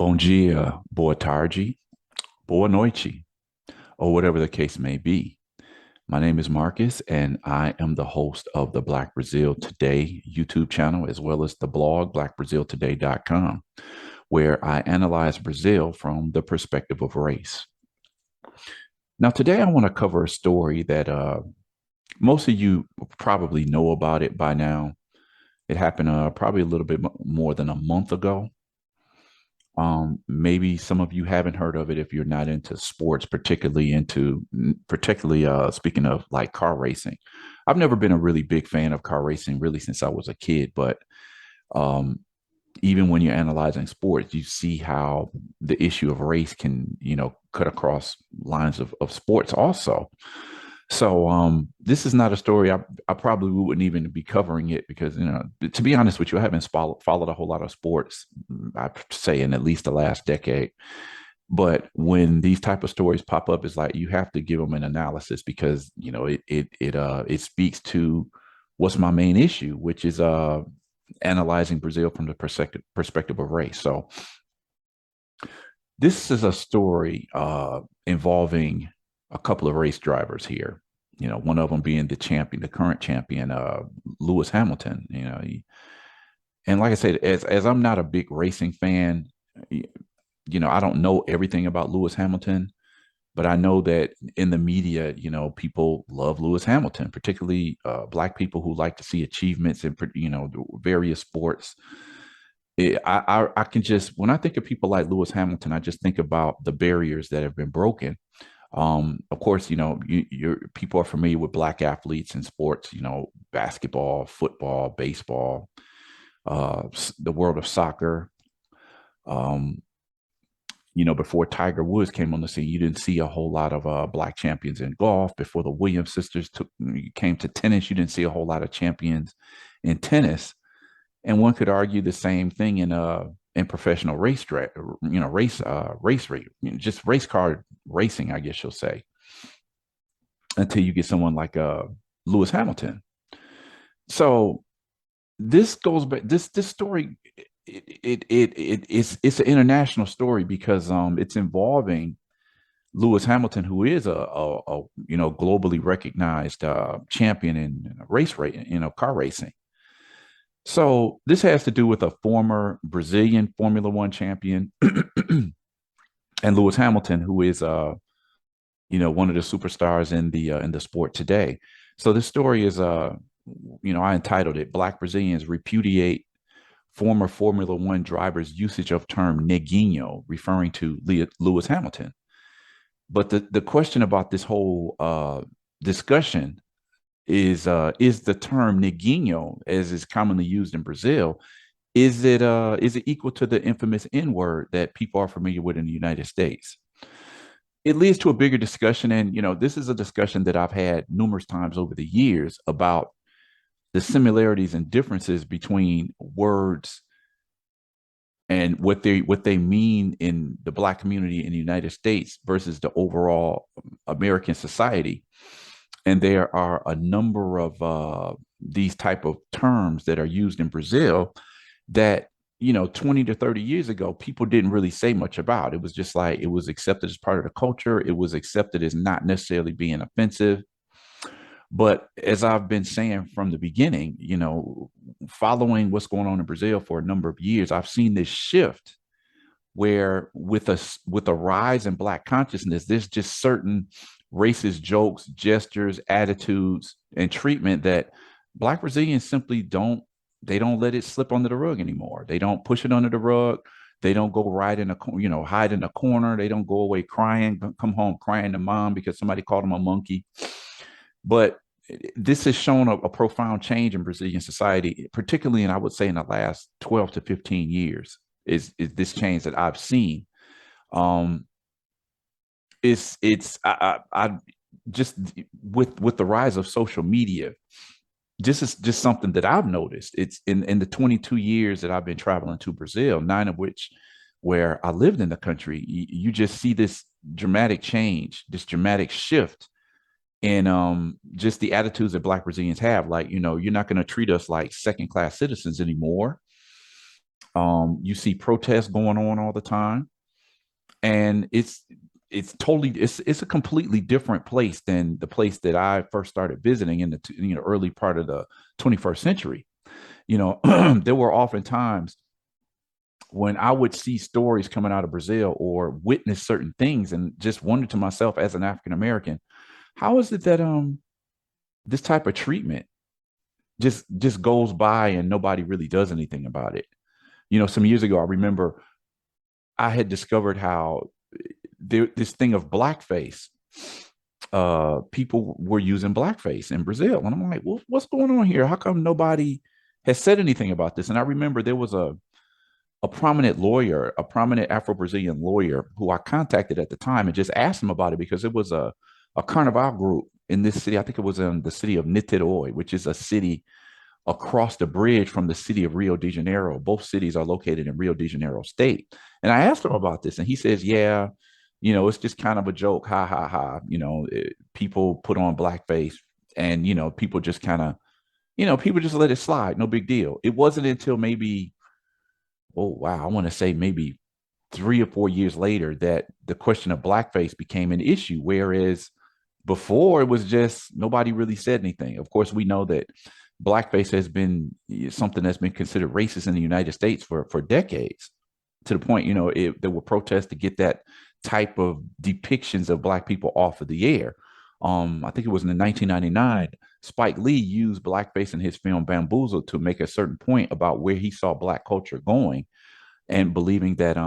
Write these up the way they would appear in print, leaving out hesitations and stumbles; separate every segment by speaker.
Speaker 1: Bom dia, boa tarde, boa noite, or whatever the case may be. My name is Marcus, and I am the host of the Black Brazil Today YouTube channel, as well as the blog, blackbraziltoday.com, where I analyze Brazil from the perspective of race. Now, today I want to cover a story that most of you probably know about it by now. It happened probably a little bit more than a month ago. Maybe some of you haven't heard of it if you're not into sports, particularly speaking of like car racing. I've never been a really big fan of car racing really since I was a kid, but um, even when you're analyzing sports, you see how the issue of race can, cut across lines of sports also. So this is not a story I probably wouldn't even be covering it because, to be honest with you, I haven't followed a whole lot of sports, I'd say in at least the last decade. But when these type of stories pop up, it's like you have to give them an analysis because, it speaks to what's my main issue, which is analyzing Brazil from the perspective of race. So this is a story involving a couple of race drivers here. One of them being the champion, the current champion, Lewis Hamilton. And like I said, as I'm not a big racing fan, I don't know everything about Lewis Hamilton, but I know that in the media, people love Lewis Hamilton, particularly Black people who like to see achievements in, various sports. I can just, when I think of people like Lewis Hamilton, I just think about the barriers that have been broken. Of course, people are familiar with Black athletes in sports, basketball, football, baseball, the world of soccer. Um, before Tiger Woods came on the scene, you didn't see a whole lot of Black champions in golf. Before the Williams sisters came to tennis, you didn't see a whole lot of champions in tennis. And one could argue the same thing in professional just race car racing, I guess you'll say, until you get someone like Lewis Hamilton. So this goes back. This story it's an international story because it's involving Lewis Hamilton, who is a globally recognized champion in car racing. So this has to do with a former Brazilian Formula One champion and Lewis Hamilton, who is one of the superstars in the sport today. So this story is I entitled it "Black Brazilians Repudiate Former Formula One Drivers' Usage of Term neguinho," referring to Lewis Hamilton. But the question about this whole discussion is the term neguinho, as is commonly used in Brazil, is it equal to the infamous N word that people are familiar with in the United States? It leads to a bigger discussion, and this is a discussion that I've had numerous times over the years about the similarities and differences between words and what they mean in the Black community in the United States versus the overall American society. And there are a number of these type of terms that are used in Brazil that 20 to 30 years ago people didn't really say much about. It was just like it was accepted as part of the culture. It was accepted as not necessarily being offensive. But as I've been saying from the beginning, following what's going on in Brazil for a number of years, I've seen this shift where with a rise in Black consciousness, there's just certain racist jokes, gestures, attitudes, and treatment that Black Brazilians simply don't let it slip under the rug anymore. They don't push it under the rug. They don't go hide in a corner. They don't go away crying, come home crying to mom because somebody called them a monkey. But this has shown a profound change in Brazilian society, particularly, and I would say in the last 12 to 15 years, is this change that I've seen. I just with the rise of social media, this is just something that I've noticed. It's in the 22 years that I've been traveling to Brazil, 9 of which where I lived in the country, you just see this dramatic change, this dramatic shift in just the attitudes that Black Brazilians have. Like, you're not going to treat us like second class citizens anymore. You see protests going on all the time, and it's totally it's a completely different place than the place that I first started visiting in the early part of the 21st century. There were often times when I would see stories coming out of Brazil or witness certain things and just wonder to myself as an African American, how is it that this type of treatment just goes by and nobody really does anything about it? Some years ago, I remember I had discovered how this thing of blackface, people were using blackface in Brazil. And I'm like, well, what's going on here? How come nobody has said anything about this? And I remember there was a prominent lawyer, a prominent Afro-Brazilian lawyer who I contacted at the time and just asked him about it because it was a carnival group in this city. I think it was in the city of Niterói, which is a city across the bridge from the city of Rio de Janeiro. Both cities are located in Rio de Janeiro state. And I asked him about this, and he says, yeah, it's just kind of a joke. Ha ha ha. People put on blackface and, people just kind of, people just let it slide. No big deal. It wasn't until maybe, oh, wow, I want to say maybe 3 or 4 years later that the question of blackface became an issue. Whereas before it was just nobody really said anything. Of course, we know that blackface has been something that's been considered racist in the United States for decades, to the point, there were protests to get that type of depictions of black people off of the air. I think it was in 1999, Spike Lee used blackface in his film Bamboozled to make a certain point about where he saw black culture going, and believing that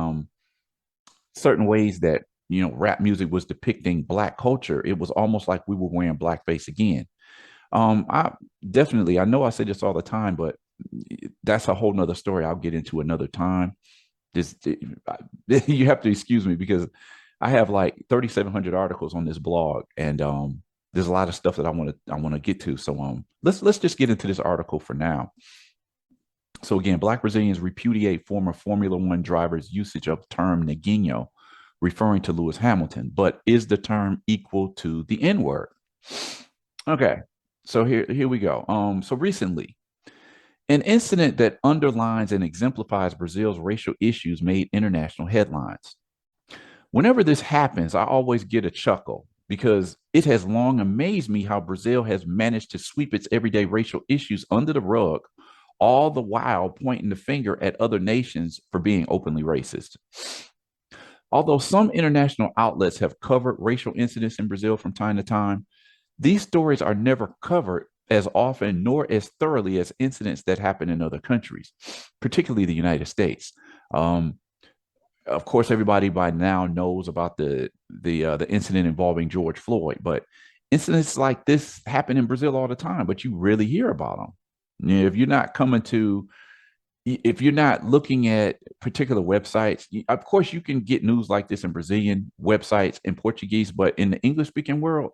Speaker 1: certain ways that rap music was depicting black culture, it was almost like we were wearing blackface again. I definitely, I know I say this all the time, but that's a whole nother story I'll get into another time. This You have to excuse me because I have like 3,700 articles on this blog, and there's a lot of stuff that I want to get to. So let's just get into this article for now. So again, Black Brazilians repudiate former Formula One drivers' usage of the term neguinho, referring to Lewis Hamilton. But is the term equal to the N word? Okay, so here we go. So recently, an incident that underlines and exemplifies Brazil's racial issues made international headlines. Whenever this happens, I always get a chuckle because it has long amazed me how Brazil has managed to sweep its everyday racial issues under the rug, all the while pointing the finger at other nations for being openly racist. Although some international outlets have covered racial incidents in Brazil from time to time, these stories are never covered as often nor as thoroughly as incidents that happen in other countries, particularly the United States. Of course, everybody by now knows about the incident involving George Floyd, but incidents like this happen in Brazil all the time, but you rarely hear about them. If you're not if you're not looking at particular websites, of course, you can get news like this in Brazilian websites in Portuguese, but in the English speaking world,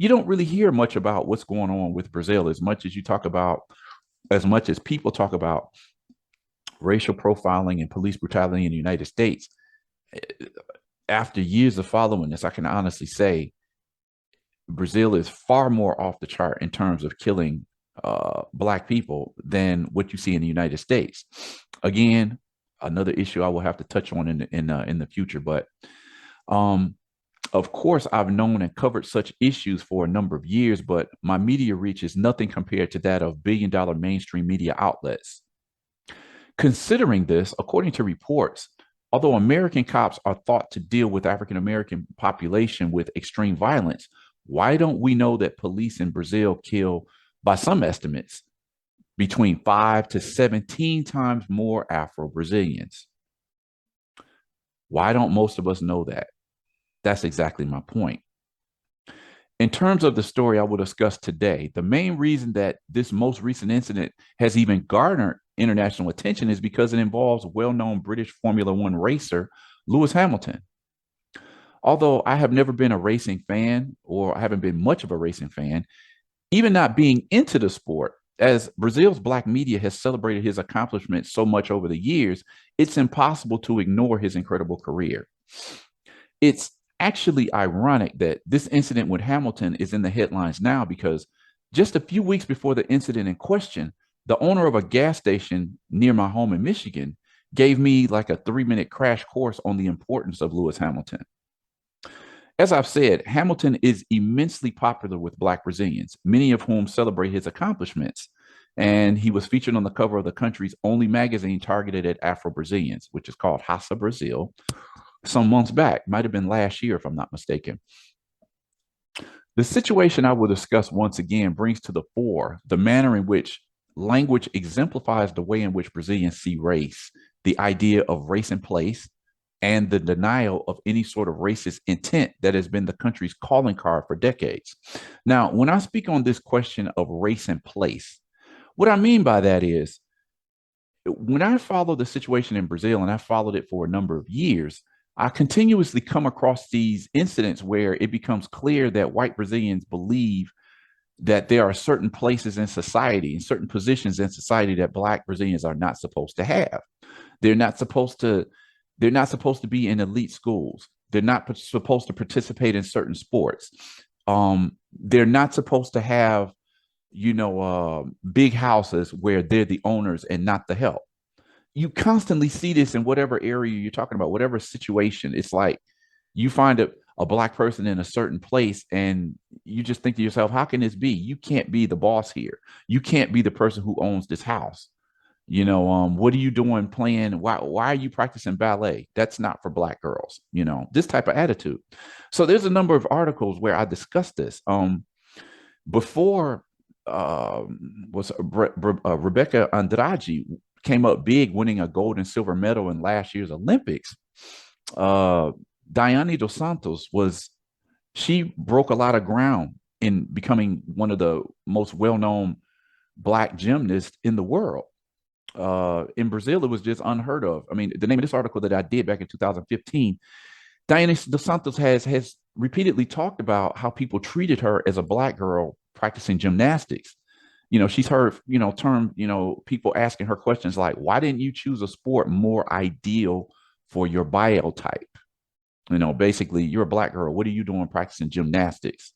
Speaker 1: you don't really hear much about what's going on with Brazil as much as people talk about racial profiling and police brutality in the United States. After years of following this, I can honestly say Brazil is far more off the chart in terms of killing Black people than what you see in the United States. Again, another issue I will have to touch on in the future, but of course, I've known and covered such issues for a number of years, but my media reach is nothing compared to that of billion-dollar mainstream media outlets. Considering this, according to reports, although American cops are thought to deal with African American population with extreme violence, why don't we know that police in Brazil kill, by some estimates, between 5 to 17 times more Afro-Brazilians? Why don't most of us know that? That's exactly my point. In terms of the story I will discuss today, the main reason that this most recent incident has even garnered international attention is because it involves well-known British Formula One racer, Lewis Hamilton. Although I have never been a racing fan, or I haven't been much of a racing fan, even not being into the sport, as Brazil's Black media has celebrated his accomplishments so much over the years, it's impossible to ignore his incredible career. It's actually ironic that this incident with Hamilton is in the headlines now because just a few weeks before the incident in question, the owner of a gas station near my home in Michigan gave me like a 3-minute crash course on the importance of Lewis Hamilton. As I've said, Hamilton is immensely popular with Black Brazilians, many of whom celebrate his accomplishments. And he was featured on the cover of the country's only magazine targeted at Afro-Brazilians, which is called Raça Brazil, some months back. Might have been last year, if I'm not mistaken. The situation I will discuss once again brings to the fore the manner in which language exemplifies the way in which Brazilians see race, the idea of race in place, and the denial of any sort of racist intent that has been the country's calling card for decades. Now, when I speak on this question of race in place, what I mean by that is when I follow the situation in Brazil, and I followed it for a number of years, I continuously come across these incidents where it becomes clear that white Brazilians believe that there are certain places in society and certain positions in society that Black Brazilians are not supposed to have. They're not supposed to. They're not supposed to be in elite schools. They're not supposed to participate in certain sports. They're not supposed to have, big houses where they're the owners and not the help. You constantly see this in whatever area you're talking about, whatever situation. It's like you find a Black person in a certain place and you just think to yourself, how can this be? You can't be the boss here. You can't be the person who owns this house. What are you doing playing? Why are you practicing ballet? That's not for Black girls, this type of attitude. So there's a number of articles where I discuss this. Before was Rebecca Andrade came up big, winning a gold and silver medal in last year's Olympics. Daiane dos Santos she broke a lot of ground in becoming one of the most well-known Black gymnasts in the world. In Brazil, it was just unheard of. I mean, the name of this article that I did back in 2015, Daiane dos Santos has repeatedly talked about how people treated her as a Black girl practicing gymnastics. She's heard, people asking her questions like, why didn't you choose a sport more ideal for your biotype? Basically, you're a Black girl. What are you doing practicing gymnastics?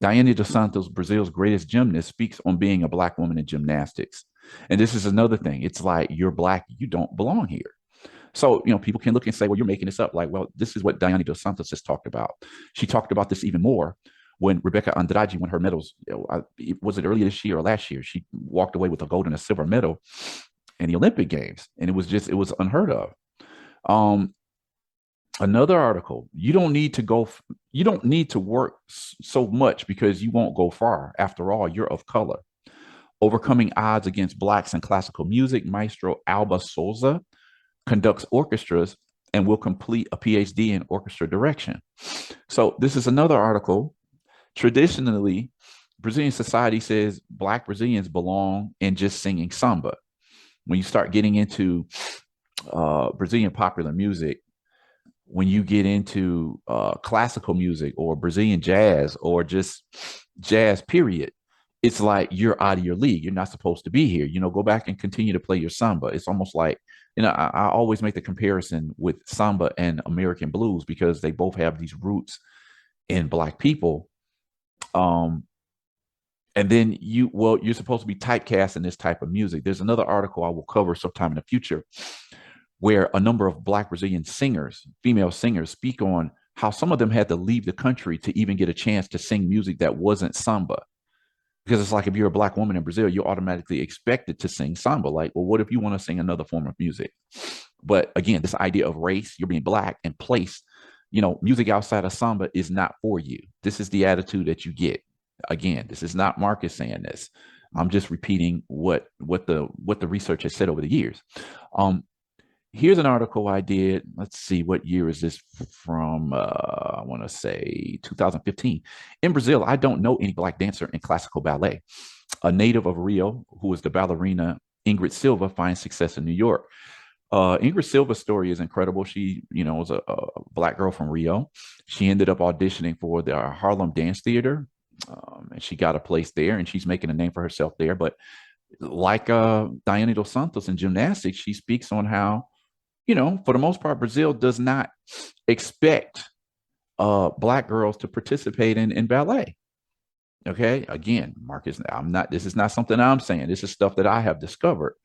Speaker 1: Daiane dos Santos, Brazil's greatest gymnast, speaks on being a Black woman in gymnastics. And this is another thing. It's like, you're Black, you don't belong here. So, people can look and say, well, you're making this up. Like, well, this is what Daiane dos Santos has talked about. She talked about this even more when Rebecca Andrade won her medals. Was it earlier this year or last year? She walked away with a gold and a silver medal in the Olympic Games. And it was unheard of. Another article, you don't need to work so much because you won't go far. After all, you're of color. Overcoming odds against Blacks in classical music, Maestro Alba Souza conducts orchestras and will complete a PhD in orchestra direction. So this is another article. Traditionally, Brazilian society says Black Brazilians belong in just singing samba. When you start getting into Brazilian popular music, when you get into classical music or Brazilian jazz or just jazz, period, it's like you're out of your league. You're not supposed to be here. Go back and continue to play your samba. It's almost like, I always make the comparison with samba and American blues because they both have these roots in Black people. And then you're supposed to be typecast in this type of music. There's another article I will cover sometime in the future where a number of Black Brazilian singers, female singers, speak on how some of them had to leave the country to even get a chance to sing music that wasn't samba. Because it's like if you're a Black woman in Brazil, you're automatically expected to sing samba. Like, well, what if you want to sing another form of music? But again, this idea of race, you're being Black and place, music outside of samba is not for you. This is the attitude that you get. Again, this is not Marcus saying this. I'm just repeating what the research has said over the years. Here's an article I did. Let's see, what year is this from? I want to say 2015. In Brazil, I don't know any Black dancer in classical ballet. A native of Rio, who is the ballerina Ingrid Silva, finds success in New York. Ingrid Silva's story is incredible. She, was a Black girl from Rio. She ended up auditioning for the Harlem Dance Theater, and she got a place there, and she's making a name for herself there. But like Daiane dos Santos in gymnastics, she speaks on how, for the most part, Brazil does not expect Black girls to participate in ballet. Okay. Again, Marcus, this is not something I'm saying. This is stuff that I have discovered.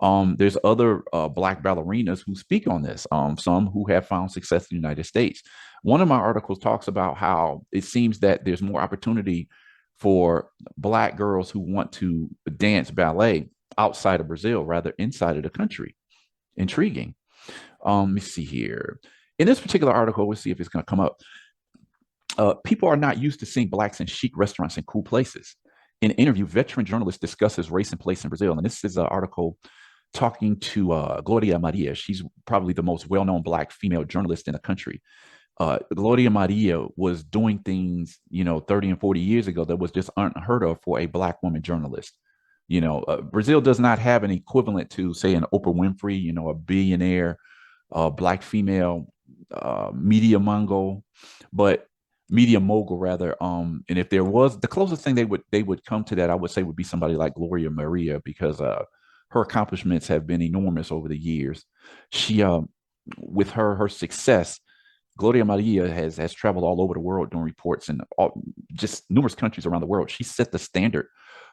Speaker 1: There's other black ballerinas who speak on this. Some who have found success in the United States. One of my articles talks about how it seems that there's more opportunity for black girls who want to dance ballet outside of Brazil rather inside of the country. Intriguing. Let me see here. In this particular article, we'll see if it's going to come up. People are not used to seeing blacks in chic restaurants and cool places. In an interview, veteran journalist discusses race and place in Brazil. And this is an article talking to Gloria Maria. She's probably the most well-known black female journalist in the country. Gloria Maria was doing things, 30 and 40 years ago that was just unheard of for a black woman journalist. Brazil does not have an equivalent to, say, an Oprah Winfrey, a billionaire, black female but media mogul rather. And if there was the closest thing they would come to that, I would say would be somebody like Gloria Maria because her accomplishments have been enormous over the years. She with her success, Gloria Maria has traveled all over the world doing reports in just numerous countries around the world. She set the standard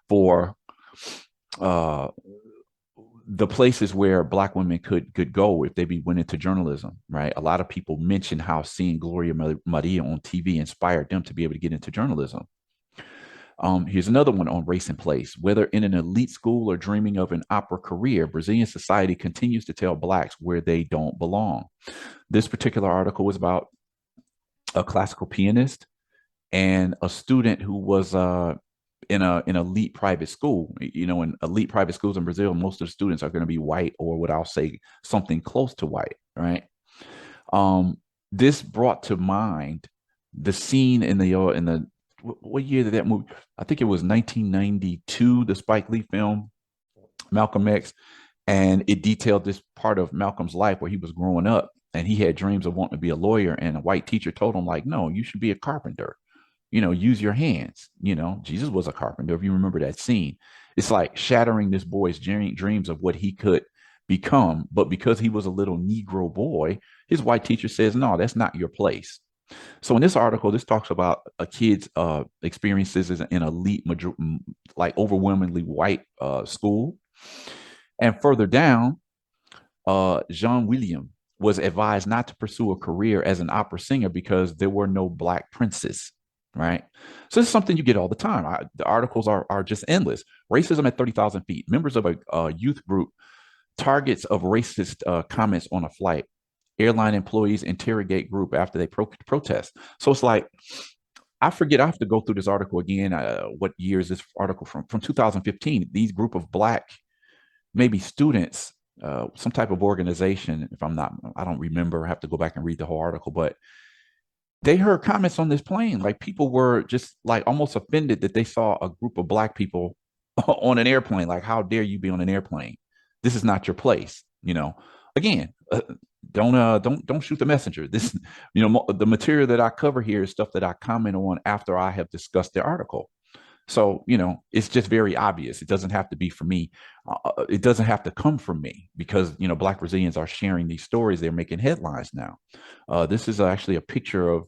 Speaker 1: for uh, the places where black women could go if they went into journalism, right? A lot of people mention how seeing Gloria Maria on TV inspired them to be able to get into journalism. Here's another one on race and place. Whether in an elite school or dreaming of an opera career, Brazilian society continues to tell blacks where they don't belong. This particular article was about a classical pianist and a student who was in an elite private school. In elite private schools in Brazil, most of the students are going to be white or what I'll say something close to white, right? This brought to mind the scene in the what year did that movie? I think it was 1992, the Spike Lee film Malcolm X, and it detailed this part of Malcolm's life where he was growing up and he had dreams of wanting to be a lawyer, and a white teacher told him like, no, you should be a carpenter. Use your hands. Jesus was a carpenter. If you remember that scene, it's like shattering this boy's dreams of what he could become. But because he was a little Negro boy, his white teacher says, no, that's not your place. So in this article, this talks about a kid's experiences in an elite, like overwhelmingly white school. And further down, Jean William was advised not to pursue a career as an opera singer because there were no black princes, right? So this is something you get all the time. The articles are just endless. Racism at 30,000 feet. Members of a youth group targets of racist comments on a flight. Airline employees interrogate group after they protest. So it's like, I forget, I have to go through this article again. What year is this article from? From 2015. These group of black, maybe students, some type of organization, if I don't remember, I have to go back and read the whole article, but they heard comments on this plane. Like people were just like almost offended that they saw a group of black people on an airplane. Like, how dare you be on an airplane? This is not your place. Again, don't shoot the messenger. This, the material that I cover here is stuff that I comment on after I have discussed the article. So, it's just very obvious. It doesn't have to be for me. It doesn't have to come from me because, Black Brazilians are sharing these stories. They're making headlines now. This is actually a picture of,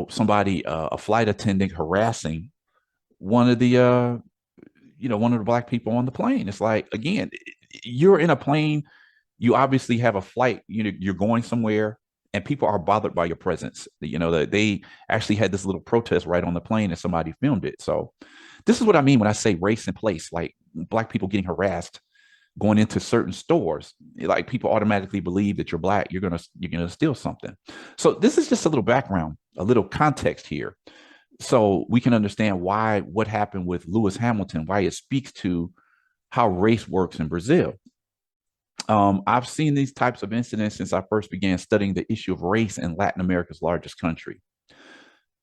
Speaker 1: somebody, a flight attendant harassing one of the, one of the black people on the plane. It's like, again, you're in a plane. You obviously have a flight, you're going somewhere and people are bothered by your presence. They actually had this little protest right on the plane and somebody filmed it. So this is what I mean when I say race and place, like black people getting harassed going into certain stores. Like people automatically believe that you're black, you're gonna steal something. So this is just a little background, a little context here. So we can understand what happened with Lewis Hamilton, why it speaks to how race works in Brazil. I've seen these types of incidents since I first began studying the issue of race in Latin America's largest country.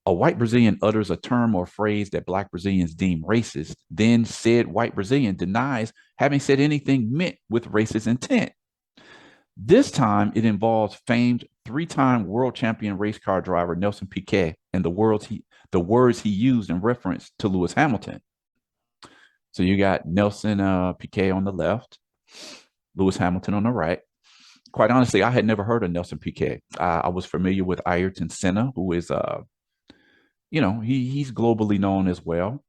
Speaker 1: A white Brazilian utters a term or phrase that black Brazilians deem racist, then said white Brazilian denies having said anything meant with racist intent. This time it involves famed three-time world champion race car driver Nelson Piquet and the words he used in reference to Lewis Hamilton. So you got Nelson Piquet on the left, Lewis Hamilton on the right. Quite honestly, I had never heard of Nelson Piquet. I was familiar with Ayrton Senna, who is, he's globally known as well.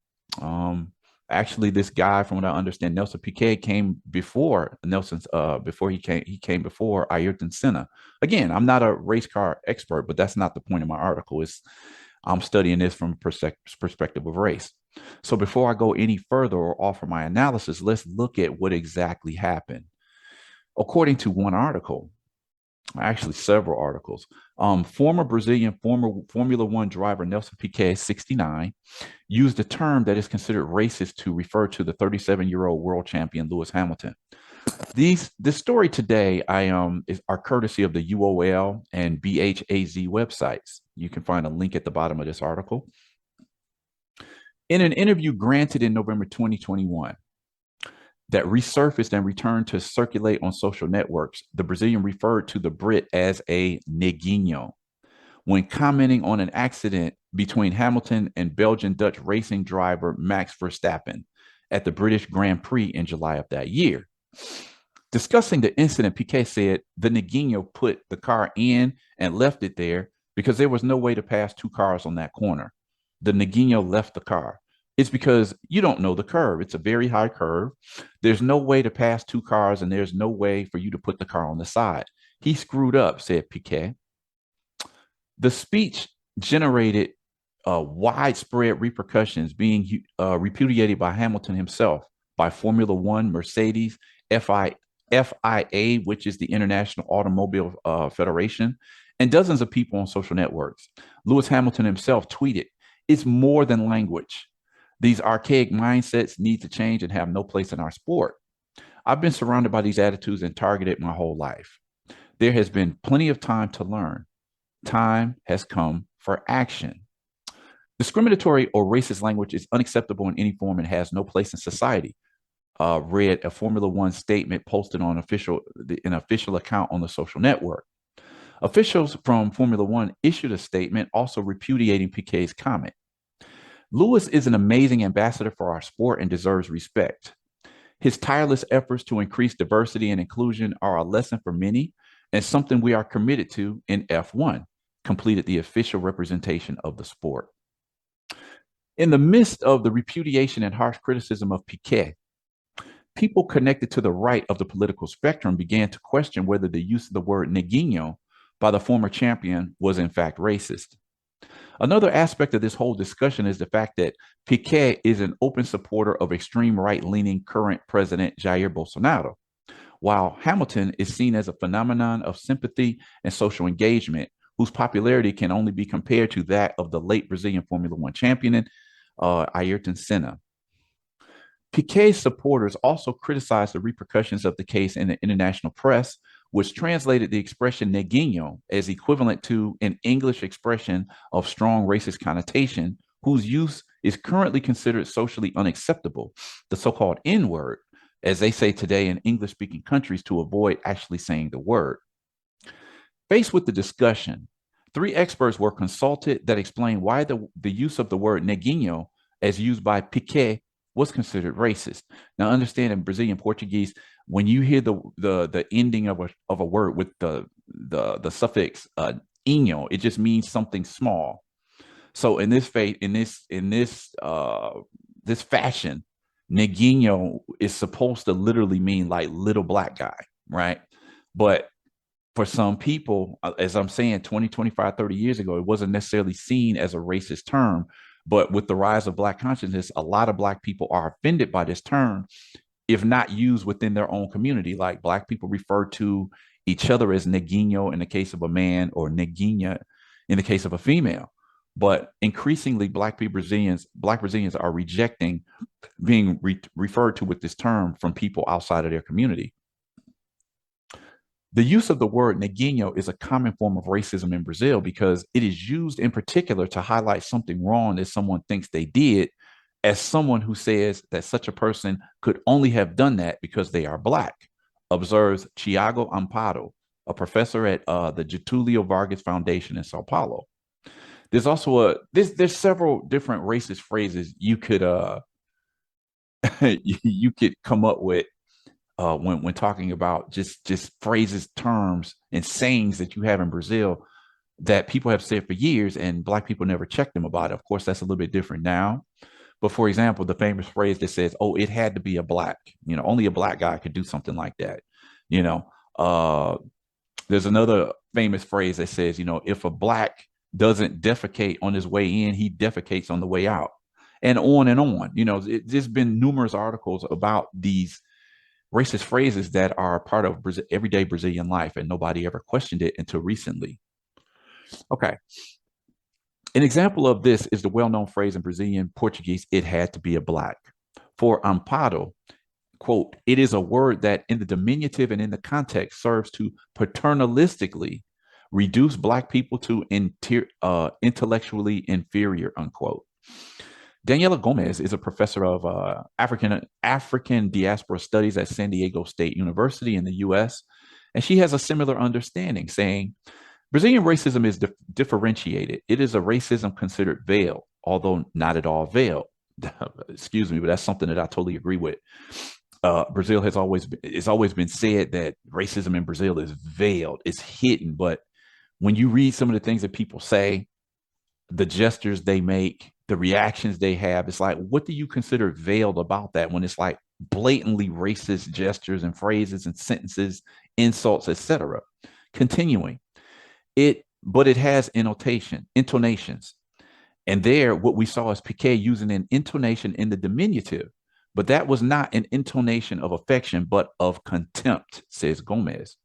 Speaker 1: Actually, this guy, from what I understand, Nelson Piquet came before Nelson's before he came before Ayrton Senna. Again, I'm not a race car expert, but that's not the point of my article. It's I'm studying this from a perspective of race. So before I go any further or offer my analysis, let's look at what exactly happened. According to one article, actually several articles, former Brazilian former Formula One driver Nelson Piquet, 69, used a term that is considered racist to refer to the 37-year-old world champion Lewis Hamilton. This story today are courtesy of the UOL and BHAZ websites. You can find a link at the bottom of this article. In an interview granted in November 2021 that resurfaced and returned to circulate on social networks, the Brazilian referred to the Brit as a neguinho when commenting on an accident between Hamilton and Belgian Dutch racing driver Max Verstappen at the British Grand Prix in July of that year. Discussing the incident, Piquet said the neguinho put the car in and left it there because there was no way to pass two cars on that corner. The neguinho left the car. It's because you don't know the curve. It's a very high curve. There's no way to pass two cars, and there's no way for you to put the car on the side. He screwed up, said Piquet. The speech generated widespread repercussions, being repudiated by Hamilton himself, by Formula One, Mercedes, FIA, which is the International Automobile Federation, and dozens of people on social networks. Lewis Hamilton himself tweeted, "It's more than language. These archaic mindsets need to change and have no place in our sport. I've been surrounded by these attitudes and targeted my whole life. There has been plenty of time to learn. Time has come for action. Discriminatory or racist language is unacceptable in any form and has no place in society," read a Formula One statement posted on an official account on the social network. Officials from Formula One issued a statement also repudiating Piquet's comment. Lewis is an amazing ambassador for our sport and deserves respect. His tireless efforts to increase diversity and inclusion are a lesson for many and something we are committed to in F1, completed the official representation of the sport. In the midst of the repudiation and harsh criticism of Piquet, people connected to the right of the political spectrum began to question whether the use of the word neguinho by the former champion was in fact racist. Another aspect of this whole discussion is the fact that Piquet is an open supporter of extreme right-leaning current President Jair Bolsonaro, while Hamilton is seen as a phenomenon of sympathy and social engagement, whose popularity can only be compared to that of the late Brazilian Formula One champion, Ayrton Senna. Piquet's supporters also criticized the repercussions of the case in the international press, which translated the expression neguinho as equivalent to an English expression of strong racist connotation, whose use is currently considered socially unacceptable, the so-called N-word, as they say today in English-speaking countries to avoid actually saying the word. Faced with the discussion, 3 experts were consulted that explained why the use of the word neguinho as used by Piquet was considered racist. Now, understand in Brazilian Portuguese, when you hear the ending of a word with the suffix inho, it just means something small. So in this this fashion, neguinho is supposed to literally mean like little black guy, right? But for some people, as I'm saying, 20, 25, 30 years ago, it wasn't necessarily seen as a racist term. But with the rise of Black consciousness, a lot of Black people are offended by this term, if not used within their own community. Like Black people refer to each other as neguinho in the case of a man, or neguinha in the case of a female. But increasingly, Black Brazilians are rejecting being referred to with this term from people outside of their community. The use of the word neguinho is a common form of racism in Brazil because it is used in particular to highlight something wrong that someone thinks they did, as someone who says that such a person could only have done that because they are Black, observes Thiago Amparo, a professor at the Getulio Vargas Foundation in Sao Paulo. There's also there's several different racist phrases you could you could come up with when talking about just phrases, terms, and sayings that you have in Brazil that people have said for years, and Black people never checked them about it. Of course, that's a little bit different now, But for example, the famous phrase that says, "Oh, it had to be a black," only a black guy could do something like that. You know, uh, there's another famous phrase that says, if a black doesn't defecate on his way in, he defecates on the way out, and on and on. There's been numerous articles about these racist phrases that are part of everyday Brazilian life, and nobody ever questioned it until recently. Okay. An example of this is the well-known phrase in Brazilian Portuguese, "it had to be a black." For amparo, quote, "it is a word that in the diminutive and in the context serves to paternalistically reduce black people to intellectually inferior," unquote. Daniela Gomez is a professor of African diaspora studies at San Diego State University in the US, and she has a similar understanding, saying, Brazilian racism is differentiated. It is a racism considered veiled, although not at all veiled. Excuse me, but that's something that I totally agree with. Brazil it's always been said that racism in Brazil is veiled, it's hidden. But when you read some of the things that people say, the gestures they make, the reactions they have, it's like, what do you consider veiled about that when it's like blatantly racist gestures and phrases and sentences, insults, etc. Continuing, but it has intonations. And there, what we saw is Piquet using an intonation in the diminutive, but that was not an intonation of affection, but of contempt, says Gomez.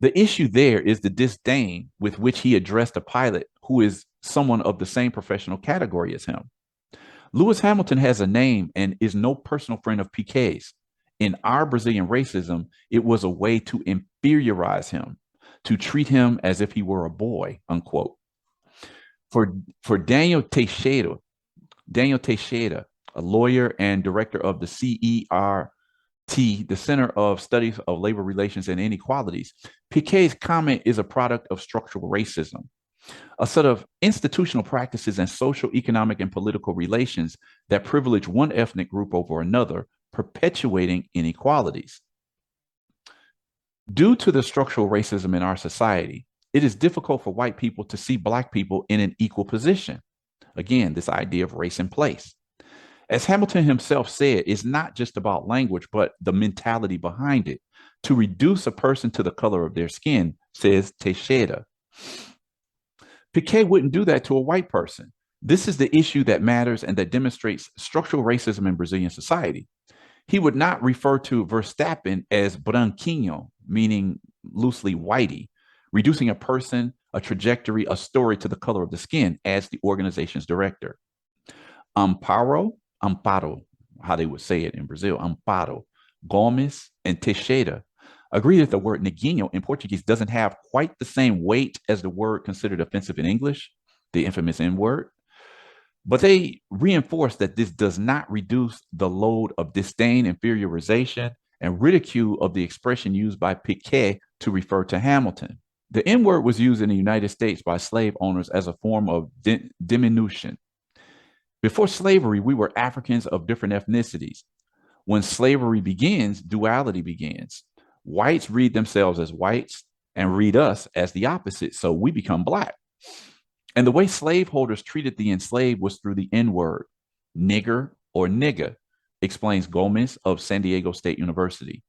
Speaker 1: The issue there is the disdain with which he addressed a pilot who is someone of the same professional category as him. Lewis Hamilton has a name and is no personal friend of Piquet's. In our Brazilian racism, it was a way to inferiorize him, to treat him as if he were a boy, unquote. For Daniel Teixeira, a lawyer and director of the CERT, the Center of Studies of Labor Relations and Inequalities, Piquet's comment is a product of structural racism, a set of institutional practices and social, economic, and political relations that privilege one ethnic group over another, perpetuating inequalities. Due to the structural racism in our society, it is difficult for white people to see black people in an equal position. Again, this idea of race and place. As Hamilton himself said, it's not just about language, but the mentality behind it. To reduce a person to the color of their skin, says Teixeira. Piquet wouldn't do that to a white person. This is the issue that matters and that demonstrates structural racism in Brazilian society. He would not refer to Verstappen as branquinho, meaning loosely whitey, reducing a person, a trajectory, a story to the color of the skin as the organization's director. Amparo, how they would say it in Brazil, Amparo, Gomes, and Teixeira agree that the word neguinho in Portuguese doesn't have quite the same weight as the word considered offensive in English, the infamous N word. But they reinforce that this does not reduce the load of disdain, inferiorization, and ridicule of the expression used by Piquet to refer to Hamilton. The N word was used in the United States by slave owners as a form of diminution. Before slavery, we were Africans of different ethnicities. When slavery begins, duality begins. Whites read themselves as whites and read us as the opposite, so we become black. And the way slaveholders treated the enslaved was through the N word, nigger or nigga, explains Gomez of San Diego State University.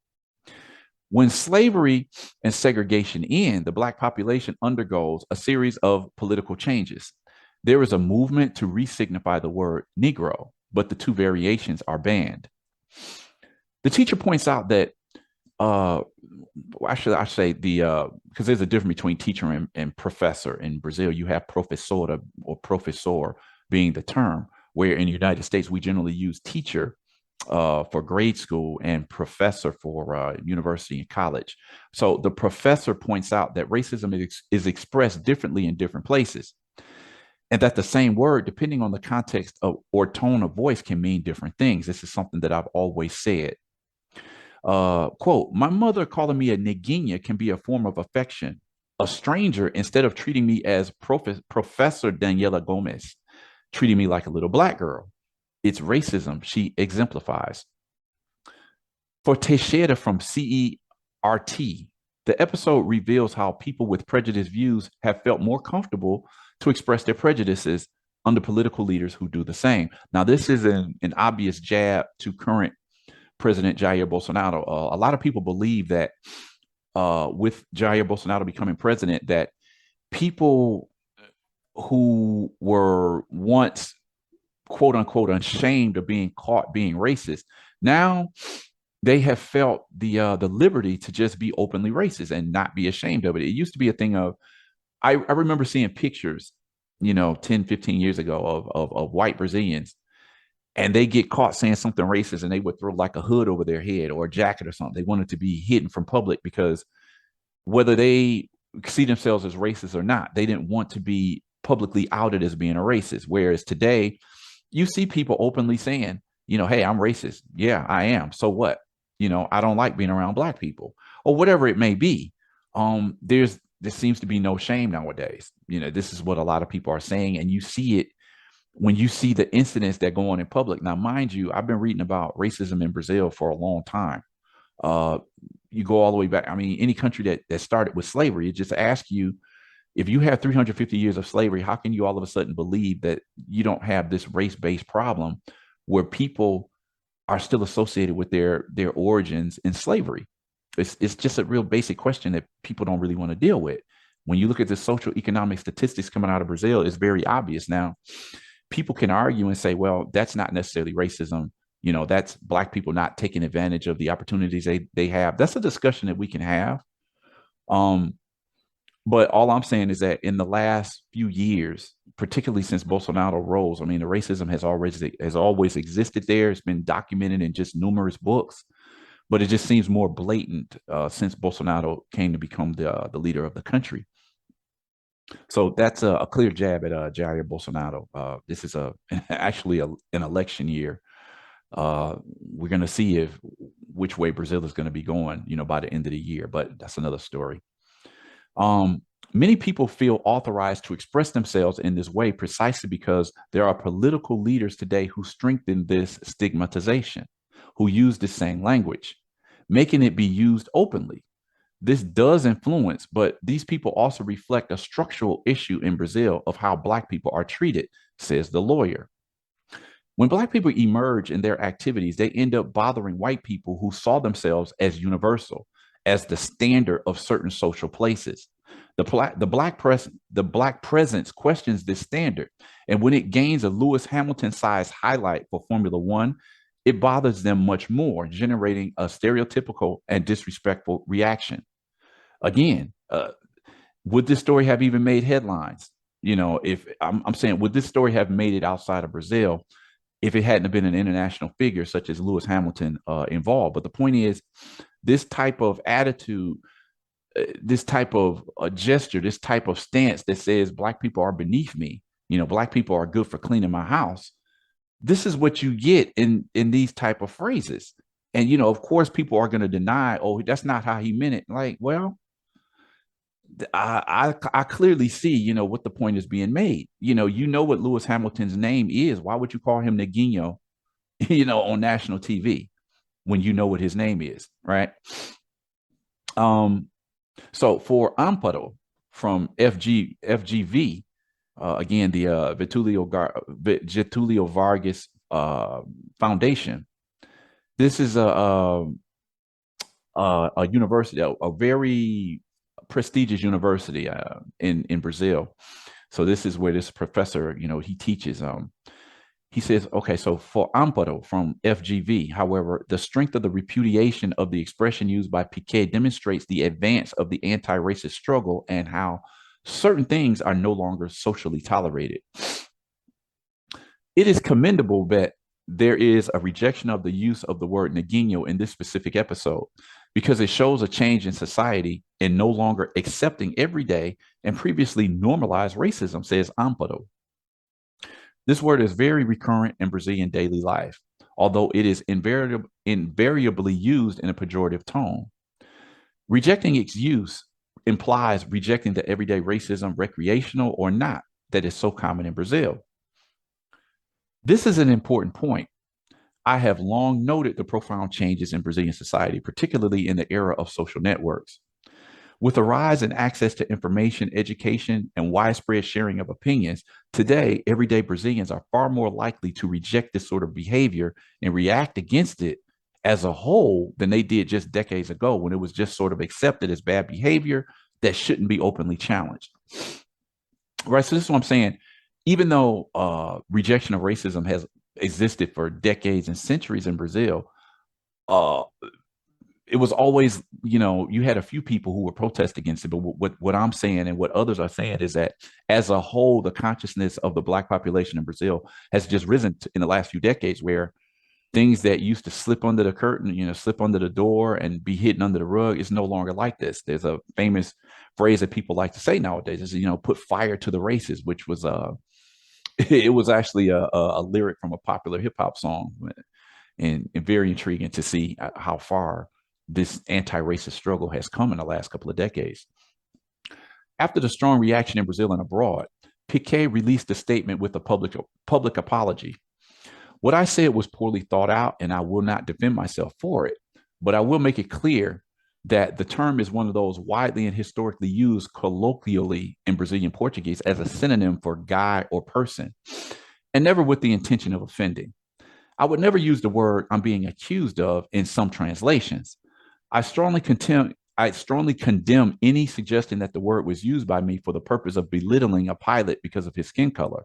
Speaker 1: When slavery and segregation end, the black population undergoes a series of political changes. There is a movement to re-signify the word Negro, but the two variations are banned. The teacher points out that I say because there's a difference between teacher and professor. In Brazil, you have professora or professor being the term, where in the United States, we generally use teacher for grade school and professor for university and college. So the professor points out that racism is expressed differently in different places, and that the same word, depending on the context or tone of voice, can mean different things. This is something that I've always said. Quote, my mother calling me a neguinho can be a form of affection. A stranger, instead of treating me as Professor Daniela Gomez, treating me like a little black girl. It's racism she exemplifies. For Teixeira from CERT, the episode reveals how people with prejudiced views have felt more comfortable to express their prejudices under political leaders who do the same. Now, this is an obvious jab to current President Jair Bolsonaro. A lot of people believe that with Jair Bolsonaro becoming president, that people who were once quote unquote ashamed of being caught being racist now they have felt the liberty to just be openly racist and not be ashamed of it. It used to be a thing of I remember seeing pictures, 10, 15 years ago of white Brazilians, and they get caught saying something racist and they would throw like a hood over their head or a jacket or something. They wanted to be hidden from public because whether they see themselves as racist or not, they didn't want to be publicly outed as being a racist. Whereas today, you see people openly saying, hey, I'm racist. Yeah, I am. So what? I don't like being around black people or whatever it may be. There seems to be no shame nowadays. This is what a lot of people are saying, and you see it when you see the incidents that go on in public. Now, mind you, I've been reading about racism in Brazil for a long time. Uh, you go all the way back. I mean, any country that started with slavery, it just asks you, if you have 350 years of slavery, how can you all of a sudden believe that you don't have this race-based problem where people are still associated with their origins in slavery? It's just a real basic question that people don't really want to deal with. When you look at the social economic statistics coming out of Brazil, it's very obvious. Now, people can argue and say, well, that's not necessarily racism. That's black people not taking advantage of the opportunities they have. That's a discussion that we can have. Um, but all I'm saying is that in the last few years, particularly since Bolsonaro rose, I mean, the racism has always existed there. It's been documented in just numerous books, but it just seems more blatant since Bolsonaro came to become the leader of the country. So that's a clear jab at Jair Bolsonaro. This is actually an election year. We're going to see if which way Brazil is going to be going, by the end of the year. But that's another story. Um, Many people feel authorized to express themselves in this way precisely because there are political leaders today who strengthen this stigmatization, who use the same language, making it be used openly. This does influence, but these people also reflect a structural issue in Brazil of how Black people are treated, says the lawyer. When Black people emerge in their activities, they end up bothering white people who saw themselves as universal, as the standard of certain social places. The black presence questions this standard, and when it gains a Lewis Hamilton-sized highlight for Formula One, it bothers them much more, generating a stereotypical and disrespectful reaction. Again, would this story have even made headlines? If I'm saying, would this story have made it outside of Brazil if it hadn't been an international figure such as Lewis Hamilton involved? But the point is, this type of attitude, this type of gesture, this type of stance that says Black people are beneath me, Black people are good for cleaning my house. This is what you get in these type of phrases. And, of course, people are going to deny, oh, that's not how he meant it. Like, well, I clearly see, what the point is being made. What Lewis Hamilton's name is. Why would you call him neguinho, on national TV when you know what his name is, right? Um, so for Amparo from FGV, again, the Getulio Vargas Foundation. This is a university, a very prestigious university in Brazil. So this is where this professor, he teaches. He says, okay, so for Amparo from FGV, however, the strength of the repudiation of the expression used by Piquet demonstrates the advance of the anti-racist struggle and how certain things are no longer socially tolerated. It is commendable that there is a rejection of the use of the word neguinho in this specific episode because it shows a change in society in no longer accepting everyday and previously normalized racism, says Amparo. This word is very recurrent in Brazilian daily life, although it is invariably used in a pejorative tone. Rejecting its use implies rejecting the everyday racism, recreational or not, that is so common in Brazil. This is an important point. I have long noted the profound changes in Brazilian society, particularly in the era of social networks. With a rise in access to information, education, and widespread sharing of opinions, today, everyday Brazilians are far more likely to reject this sort of behavior and react against it as a whole than they did just decades ago when it was just sort of accepted as bad behavior that shouldn't be openly challenged. Right. So this is what I'm saying. Even though rejection of racism has existed for decades and centuries in Brazil, uh, it was always, you had a few people who would protest against it. But what I'm saying and what others are saying is that as a whole, the consciousness of the Black population in Brazil has just risen in the last few decades, where things that used to slip under the curtain, slip under the door and be hidden under the rug is no longer like this. There's a famous phrase that people like to say nowadays is, put fire to the races, which was it was actually a lyric from a popular hip hop song, and very intriguing to see how far this anti-racist struggle has come in the last couple of decades. After the strong reaction in Brazil and abroad, Piquet released a statement with a public apology. What I said was poorly thought out, and I will not defend myself for it, but I will make it clear that the term is one of those widely and historically used colloquially in Brazilian Portuguese as a synonym for guy or person, and never with the intention of offending. I would never use the word I'm being accused of in some translations. I strongly condemn any suggestion that the word was used by me for the purpose of belittling a pilot because of his skin color.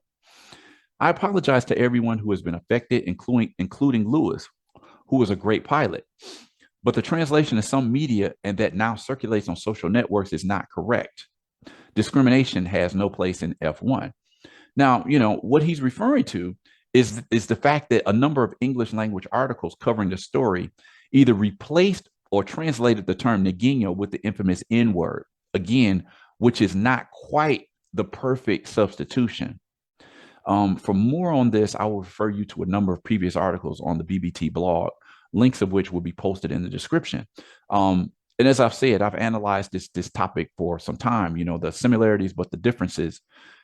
Speaker 1: I apologize to everyone who has been affected, including Lewis, who was a great pilot. But the translation in some media and that now circulates on social networks is not correct. Discrimination has no place in F1. Now, what he's referring to is the fact that a number of English language articles covering the story either replaced or translated the term neguinho with the infamous N word, again, which is not quite the perfect substitution. For more on this, I will refer you to a number of previous articles on the BBT blog, links of which will be posted in the description. And as I've said, I've analyzed this topic for some time, the similarities, but the differences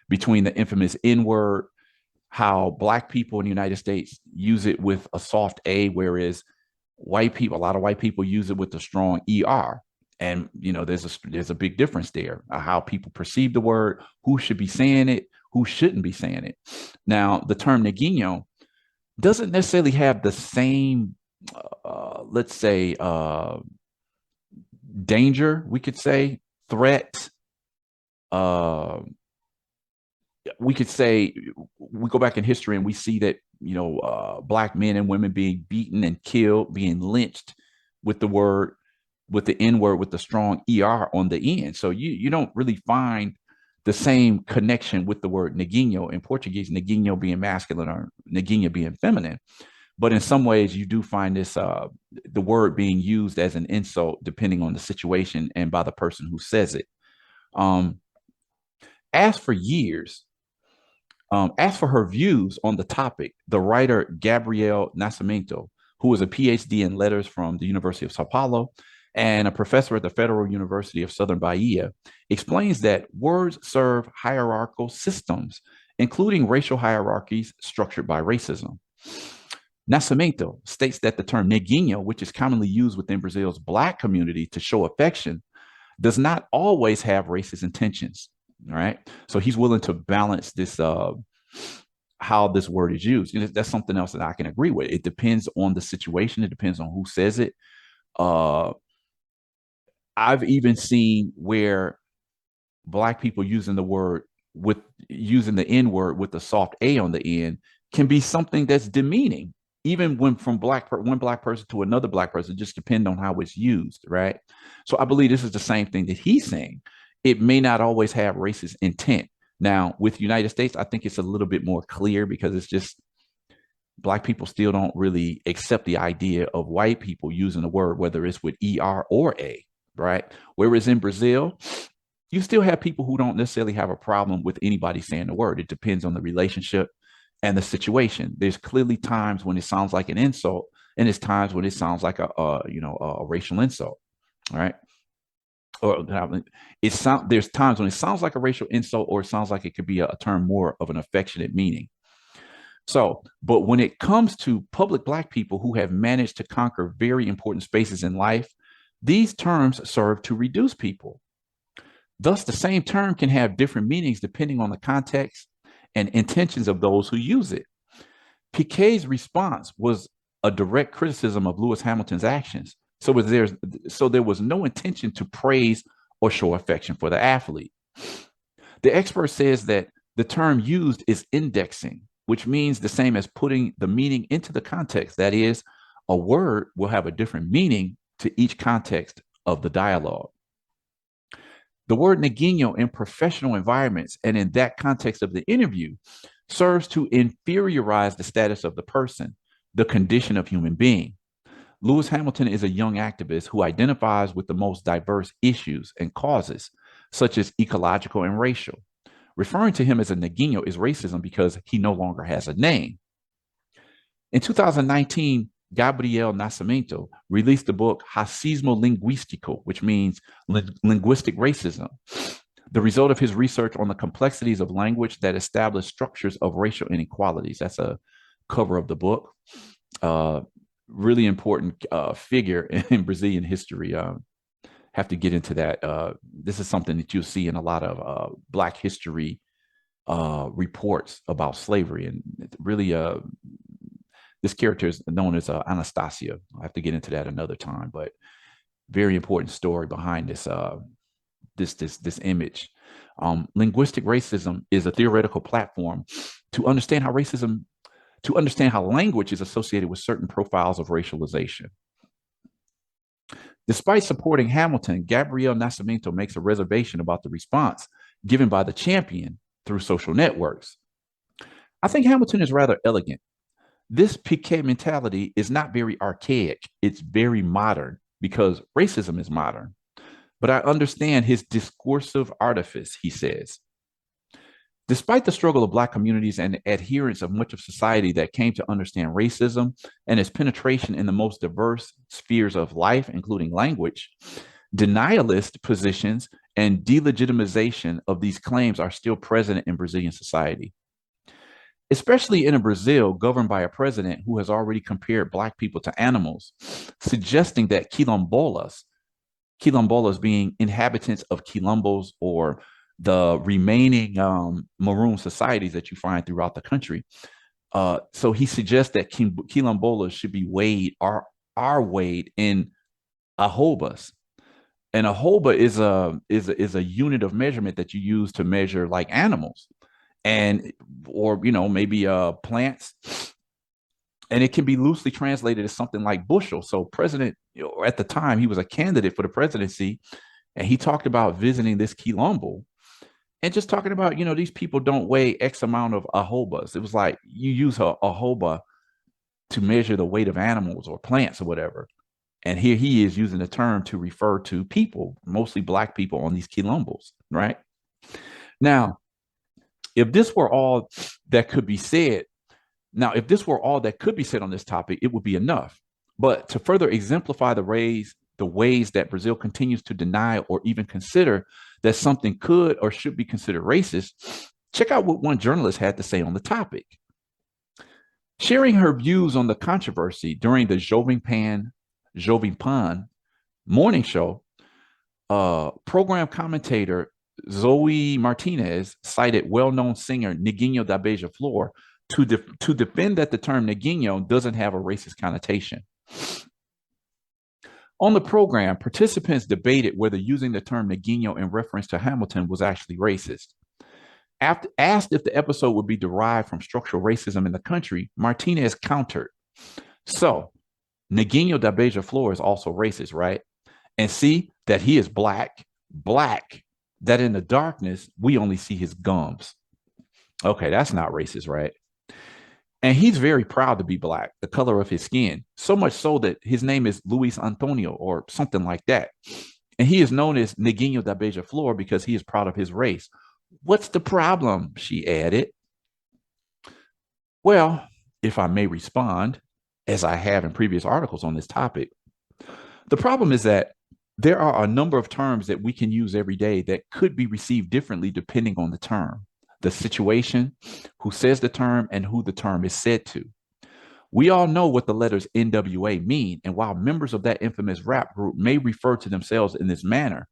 Speaker 1: between the infamous N word, how Black people in the United States use it with a soft A, whereas a lot of white people use it with a strong ER. And, there's a big difference there, how people perceive the word, who should be saying it, who shouldn't be saying it. Now, the term neguinho doesn't necessarily have the same, let's say, danger, we could say, threat. We could say we go back in history and we see that, Black men and women being beaten and killed, being lynched with the N word, with the strong ER on the end. So you don't really find the same connection with the word neguinho in Portuguese, neguinho being masculine or neguinha being feminine. But in some ways, you do find the word being used as an insult depending on the situation and by the person who says it. As for years, as for her views on the topic, the writer Gabrielle Nascimento, who is a PhD in letters from the University of Sao Paulo and a professor at the Federal University of Southern Bahia, explains that words serve hierarchical systems, including racial hierarchies structured by racism. Nascimento states that the term neguinho, which is commonly used within Brazil's Black community to show affection, does not always have racist intentions. All right. So he's willing to balance this, how this word is used. And that's something else that I can agree with. It depends on the situation. It depends on who says it. I've even seen where Black people using the N word with the soft A on the end can be something that's demeaning, even when from one Black person to another Black person, just depend on how it's used, right? So I believe this is the same thing that he's saying. It may not always have racist intent. Now, with the United States, I think it's a little bit more clear because it's just Black people still don't really accept the idea of white people using the word, whether it's with ER or A, right? Whereas in Brazil, you still have people who don't necessarily have a problem with anybody saying the word. It depends on the relationship and the situation. There's clearly times when it sounds like an insult, and there's times when it sounds like a racial insult, all right? Or there's times when it sounds like a racial insult, or it sounds like it could be a term more of an affectionate meaning. So, but when it comes to public Black people who have managed to conquer very important spaces in life, these terms serve to reduce people. Thus, the same term can have different meanings depending on the context and intentions of those who use it. Piquet's response was a direct criticism of Lewis Hamilton's actions. So there was no intention to praise or show affection for the athlete. The expert says that the term used is indexing, which means the same as putting the meaning into the context. That is, a word will have a different meaning to each context of the dialogue. The word neguinho in professional environments and in that context of the interview serves to inferiorize the status of the person, the condition of human being. Lewis Hamilton is a young activist who identifies with the most diverse issues and causes, such as ecological and racial. Referring to him as a neguinho is racism because he no longer has a name. In 2019, Gabriel Nascimento released the book Racismo Linguístico, which means linguistic racism, the result of his research on the complexities of language that establish structures of racial inequalities. That's a cover of the book. Really important figure in Brazilian history. Have to get into that. This is something that you'll see in a lot of Black history reports about slavery. And really, this character is known as Anastasia. I have to get into that another time, but very important story behind this this image. Linguistic racism is a theoretical platform to understand how language is associated with certain profiles of racialization. Despite supporting Hamilton, Gabriel Nascimento makes a reservation about the response given by the champion through social networks. I think Hamilton is rather elegant. This Piquet mentality is not very archaic. It's very modern because racism is modern. But I understand his discursive artifice, he says. Despite the struggle of Black communities and adherents of much of society that came to understand racism and its penetration in the most diverse spheres of life, including language, denialist positions and delegitimization of these claims are still present in Brazilian society, especially in a Brazil governed by a president who has already compared Black people to animals, suggesting that quilombolas being inhabitants of quilombos or the remaining maroon societies that you find throughout the country. So he suggests that quilombolas should be weighed, are weighed in arrobas. And arroba is a unit of measurement that you use to measure like animals and or maybe plants. And it can be loosely translated as something like bushel. So president, at the time, he was a candidate for the presidency, and he talked about visiting this quilombo and just talking about, these people don't weigh X amount of arrobas. It was like you use a arroba to measure the weight of animals or plants or whatever. And here he is using the term to refer to people, mostly Black people on these quilombos, right? Now, if this were all that could be said, on this topic, it would be enough. But to further exemplify the ways that Brazil continues to deny or even consider that something could or should be considered racist, check out what one journalist had to say on the topic. Sharing her views on the controversy during the Jovem Pan morning show, program commentator Zoe Martinez cited well-known singer Neguinho da Beija-Flor to defend that the term neguinho doesn't have a racist connotation. On the program, participants debated whether using the term neguinho in reference to Hamilton was actually racist. Asked if the episode would be derived from structural racism in the country, Martinez countered, "So, Neguinho da Beija-Flor is also racist, right? And see that he is black, that in the darkness, we only see his gums." Okay, that's not racist, right? And he's very proud to be Black, the color of his skin, so much so that his name is Luis Antonio or something like that. And he is known as Neguinho da Beija-Flor because he is proud of his race. What's the problem? She added. Well, if I may respond, as I have in previous articles on this topic, the problem is that there are a number of terms that we can use every day that could be received differently depending on the term, the situation, who says the term, and who the term is said to. We all know what the letters NWA mean, and while members of that infamous rap group may refer to themselves in this manner,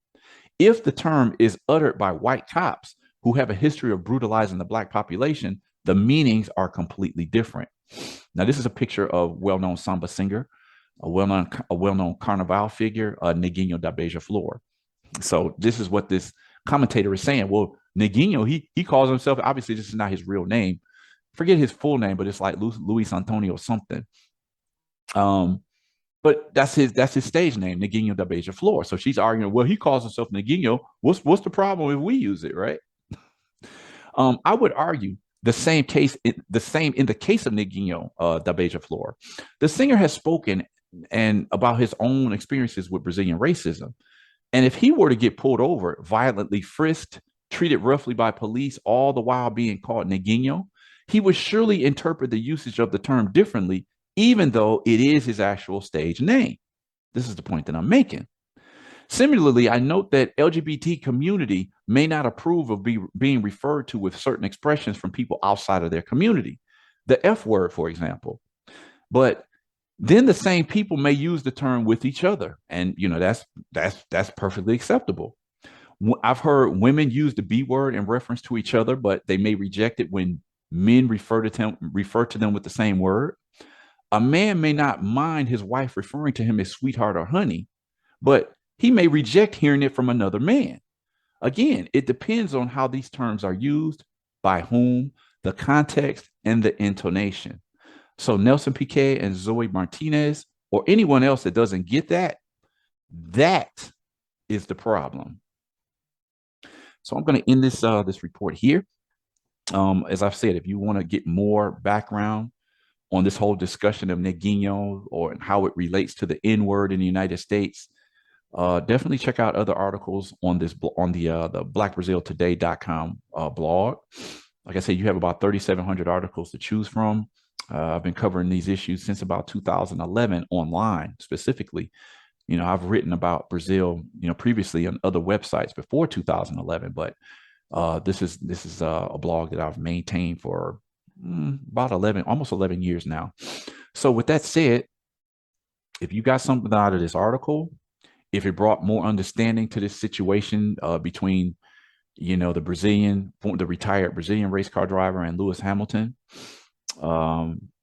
Speaker 1: If the term is uttered by white cops who have a history of brutalizing the black population, the meanings are completely different. Now, this is a picture of well-known samba singer, a well-known carnival figure, Neguinho da Beija-Flor. So this is what this commentator is saying. Well, Neguinho, he calls himself, obviously this is not his real name. Forget his full name, but it's like Luis Antonio something. Um, but that's his stage name, Neguinho da Beija-Flor. So she's arguing, well, he calls himself Neguinho. What's the problem if we use it, right? I would argue the same in the case of Neguinho da Beija-Flor. The singer has spoken and about his own experiences with Brazilian racism. And if he were to get pulled over, violently frisked, treated roughly by police, all the while being called Neguinho, he would surely interpret the usage of the term differently, even though it is his actual stage name. This is the point that I'm making. Similarly, I note that LGBT community may not approve of being referred to with certain expressions from people outside of their community. The F word, for example. But then the same people may use the term with each other, and that's perfectly acceptable. I've heard women use the B word in reference to each other, but they may reject it when men refer to them with the same word. A man may not mind his wife referring to him as sweetheart or honey, but he may reject hearing it from another man. Again, it depends on how these terms are used, by whom, the context, and the intonation. So Nelson Piquet and Zoe Martinez, or anyone else that doesn't get that, that is the problem. So I'm going to end this report here. As I've said, if you want to get more background on this whole discussion of neguinho or how it relates to the N word in the United States, definitely check out other articles on the blackbraziltoday.com blog. Like I said, you have about 3,700 articles to choose from. I've been covering these issues since about 2011 online specifically. I've written about Brazil, previously on other websites before 2011, but this is a blog that I've maintained for about almost 11 years now. So with that said, if you got something out of this article, if it brought more understanding to this situation between, the retired Brazilian race car driver and Lewis Hamilton,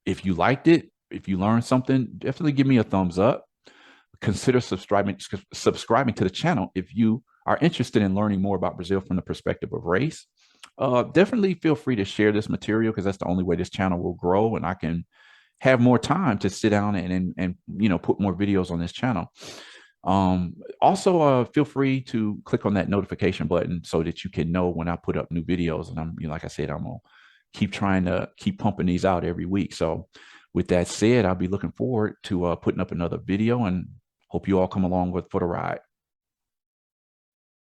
Speaker 1: if you liked it, if you learned something, definitely give me a thumbs up. Consider subscribing to the channel if you are interested in learning more about Brazil from the perspective of race. Definitely feel free to share this material because that's the only way this channel will grow and I can have more time to sit down and put more videos on this channel. Also, feel free to click on that notification button so that you can know when I put up new videos. And like I said, I'm gonna keep trying to keep pumping these out every week. So with that said, I'll be looking forward to putting up another video and hope you all come along for the ride.